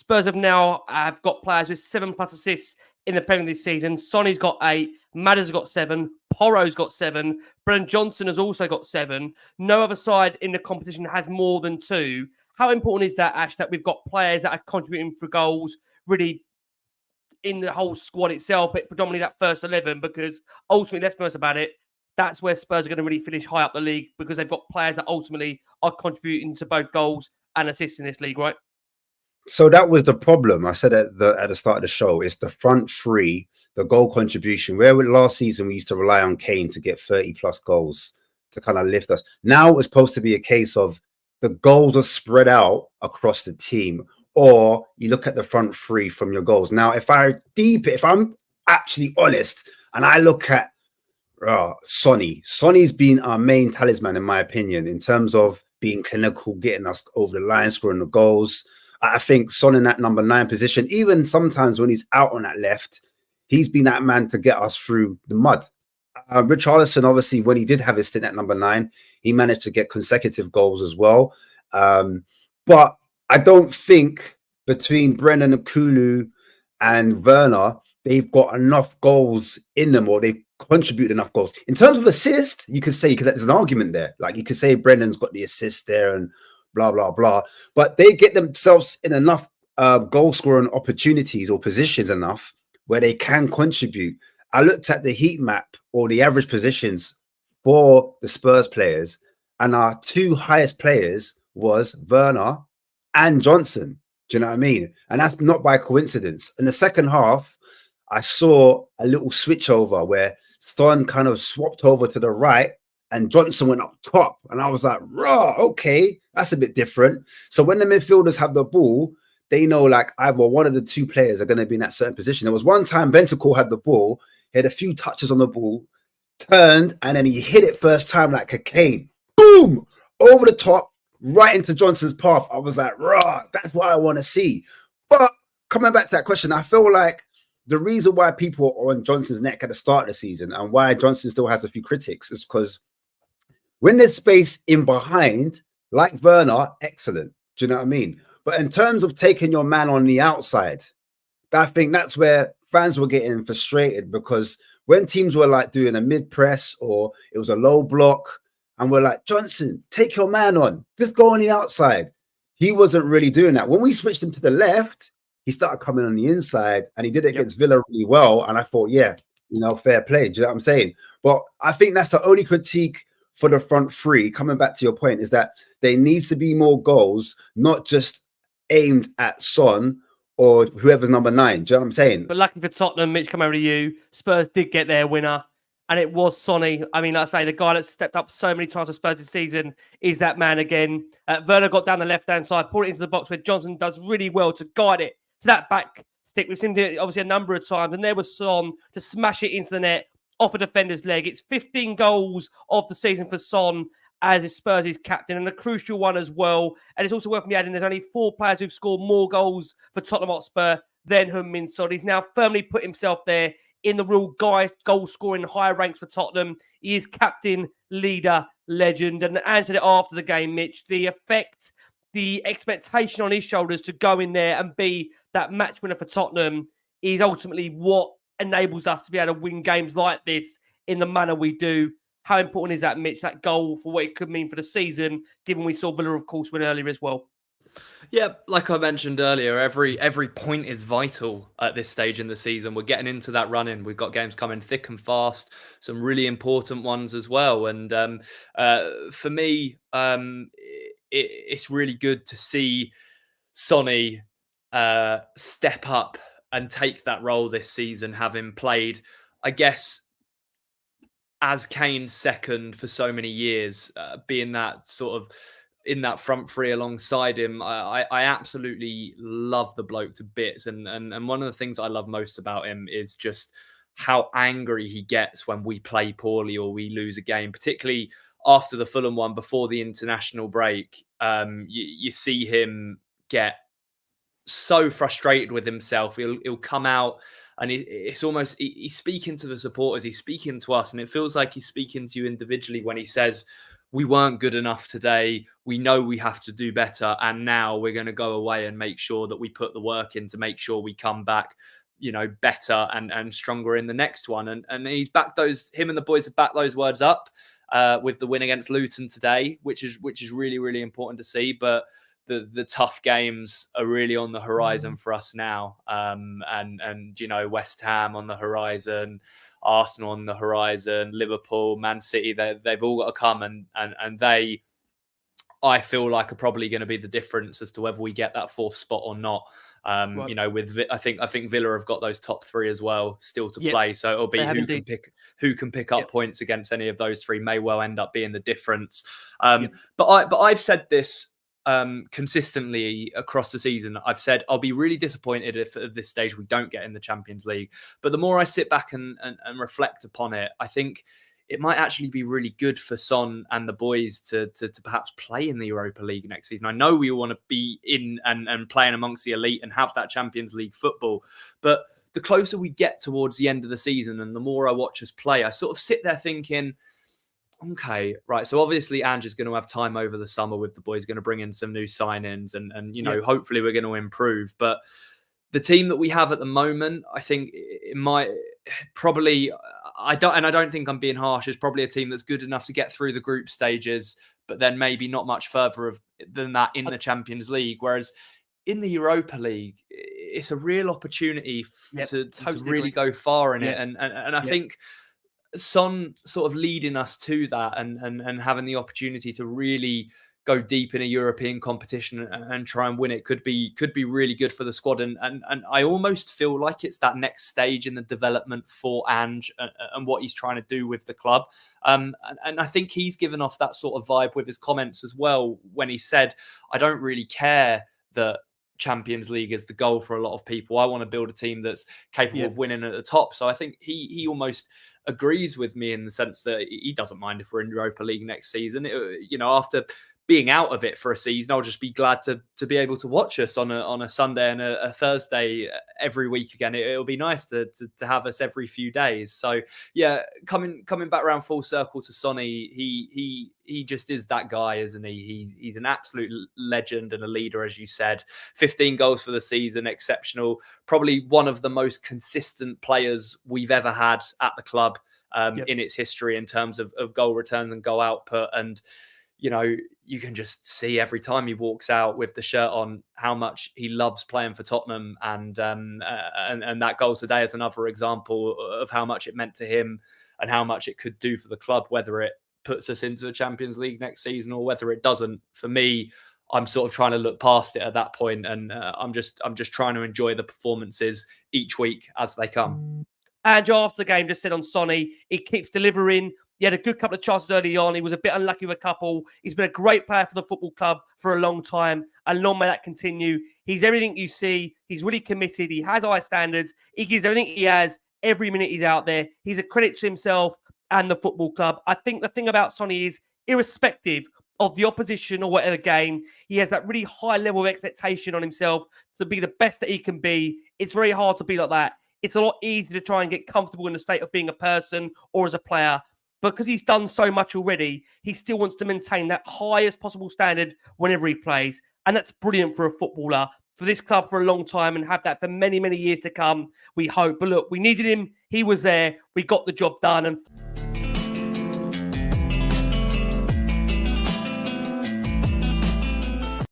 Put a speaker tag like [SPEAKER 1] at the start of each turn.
[SPEAKER 1] Spurs have got players with 7+ assists in the Premier League this season. Sonny's got 8, Madders got 7, Porro's got 7, Brennan Johnson has also got 7. No other side in the competition has more than 2. How important is that, Ash, that we've got players that are contributing for goals, really in the whole squad itself, but predominantly that first 11, because ultimately, let's be honest about it, that's where Spurs are going to really finish high up the league, because they've got players that ultimately are contributing to both goals and assists in this league, right?
[SPEAKER 2] So that was the problem. I said at the start of the show, it's the front three, the goal contribution. Where last season we used to rely on Kane to get 30+ goals to kind of lift us. Now it's supposed to be a case of the goals are spread out across the team, or you look at the front three from your goals. Now, if I'm actually honest, and I look at Sonny's been our main talisman, in my opinion, in terms of being clinical, getting us over the line, scoring the goals. I think Son in that number 9 position, even sometimes when he's out on that left, he's been that man to get us through the mud. Richarlison, obviously, when he did have his stint at number 9, he managed to get consecutive goals as well. But I don't think between Brennan and Kulu and Werner, they've got enough goals in them, or they've contributed enough goals. In terms of assist, you could say there's an argument there. Like, you could say Brennan's got the assist there and blah, blah, blah. But they get themselves in enough goal scoring opportunities or positions enough where they can contribute. I looked at the heat map or the average positions for the Spurs players, and our 2 highest players was Werner and Johnson. Do you know what I mean? And that's not by coincidence. In the second half, I saw a little switch over where Son kind of swapped over to the right and Johnson went up top. And I was like, raw, okay, that's a bit different. So when the midfielders have the ball, they know like either one of the 2 players are going to be in that certain position. There was one time Bentancur had the ball, he had a few touches on the ball, turned, and then he hit it first time like a cane. Boom! Over the top, right into Johnson's path. I was like, raw, that's what I want to see. But coming back to that question, I feel like the reason why people are on Johnson's neck at the start of the season and why Johnson still has a few critics is because when there's space in behind, like Werner, excellent. Do you know what I mean? But in terms of taking your man on the outside, I think that's where fans were getting frustrated, because when teams were like doing a mid press or it was a low block and we're like, Johnson, take your man on, just go on the outside. He wasn't really doing that. When we switched him to the left, he started coming on the inside, and he did it against Villa really well. And I thought, yeah, fair play. Do you know what I'm saying? But I think that's the only critique for the front three, coming back to your point, is that there needs to be more goals, not just aimed at Son or whoever's number 9. Do you know what I'm saying?
[SPEAKER 1] But lucky for Tottenham, Mitch, come over to you. Spurs did get their winner, and it was Sonny. I mean, like I say, the guy that stepped up so many times for Spurs this season is that man again. Werner got down the left-hand side, pulled it into the box where Johnson does really well to guide it to that back stick. We've seen it obviously a number of times, and there was Son to smash it into the net off a defender's leg. It's 15 goals of the season for Son as his Spurs' captain, and a crucial one as well. And it's also worth me adding, there's only 4 players who've scored more goals for Tottenham Hotspur than Heung-min Son. He's now firmly put himself there in the real goal-scoring higher ranks for Tottenham. He is captain, leader, legend. And answered it after the game, Mitch, the effect, the expectation on his shoulders to go in there and be that match winner for Tottenham is ultimately what enables us to be able to win games like this in the manner we do. How important is that, Mitch, that goal for what it could mean for the season, given we saw Villa, of course, win earlier as well?
[SPEAKER 3] Yeah, like I mentioned earlier, every point is vital at this stage in the season. We're getting into that run-in. We've got games coming thick and fast, some really important ones as well. And for me, it's really good to see Sonny step up and take that role this season, having played, I guess, as Kane's second for so many years, being that sort of in that front three alongside him. I absolutely love the bloke to bits. And one of the things I love most about him is just how angry he gets when we play poorly or we lose a game, particularly after the Fulham one before the international break. You see him get so frustrated with himself. He'll come out and it's almost, he's speaking to the supporters, he's speaking to us, and it feels like he's speaking to you individually when he says, we weren't good enough today. We know we have to do better. And now we're going to go away and make sure that we put the work in to make sure we come back, better and stronger in the next one. And he's backed him and the boys have backed those words up with the win against Luton today, which is really, really important to see. But the tough games are really on the horizon for us now. And West Ham on the horizon, Arsenal on the horizon, Liverpool, Man City, they've all got to come and they, I feel like, are probably going to be the difference as to whether we get that fourth spot or not. Right. With I think Villa have got those top three as well still to play. So it'll be who can pick up points against any of those three may well end up being the difference. But I've said this consistently across the season. I've said I'll be really disappointed if at this stage we don't get in the Champions League. But the more I sit back and reflect upon it, I think it might actually be really good for Son and the boys to perhaps play in the Europa League next season. I know we all want to be in and playing amongst the elite and have that Champions League football. But the closer we get towards the end of the season and the more I watch us play, I sort of sit there thinking, okay, right. So obviously Ange is going to have time over the summer with the boys, going to bring in some new signings and hopefully we're going to improve. But the team that we have at the moment, I think it might probably, I don't think I'm being harsh, is probably a team that's good enough to get through the group stages, but then maybe not much further than that in the Champions League. Whereas in the Europa League, it's a real opportunity to really go far in it. And I think Son sort of leading us to that and having the opportunity to really go deep in a European competition and try and win it could be really good for the squad. And I almost feel like it's that next stage in the development for Ange and what he's trying to do with the club. And I think he's given off that sort of vibe with his comments as well, when he said, I don't really care that Champions League is the goal for a lot of people. I want to build a team that's capable of winning at the top. So I think he almost agrees with me in the sense that he doesn't mind if we're in Europa League next season. After being out of it for a season, I'll just be glad to be able to watch us on a Sunday and a Thursday every week again. It'll be nice to have us every few days. So yeah, coming back around full circle to Sonny, he just is that guy, isn't he? He's an absolute legend and a leader, as you said. 15 goals for the season, exceptional. Probably one of the most consistent players we've ever had at the club in its history in terms of goal returns and goal output. And you can just see every time he walks out with the shirt on how much he loves playing for Tottenham. And that goal today is another example of how much it meant to him and how much it could do for the club, whether it puts us into the Champions League next season or whether it doesn't. For me, I'm sort of trying to look past it at that point, and I'm just trying to enjoy the performances each week as they come.
[SPEAKER 1] And after the game just said on Sonny, he keeps delivering. He had a good couple of chances early on. He was a bit unlucky with a couple. He's been a great player for the football club for a long time, and long may that continue. He's everything you see. He's really committed. He has high standards. He gives everything he has every minute he's out there. He's a credit to himself and the football club. I think the thing about Sonny is, irrespective of the opposition or whatever game, he has that really high level of expectation on himself to be the best that he can be. It's very hard to be like that. It's a lot easier to try and get comfortable in the state of being a person or as a player. Because he's done so much already, he still wants to maintain that highest possible standard whenever he plays. And that's brilliant for a footballer, for this club for a long time, and have that for many, many years to come, we hope. But look, we needed him. He was there. We got the job done. And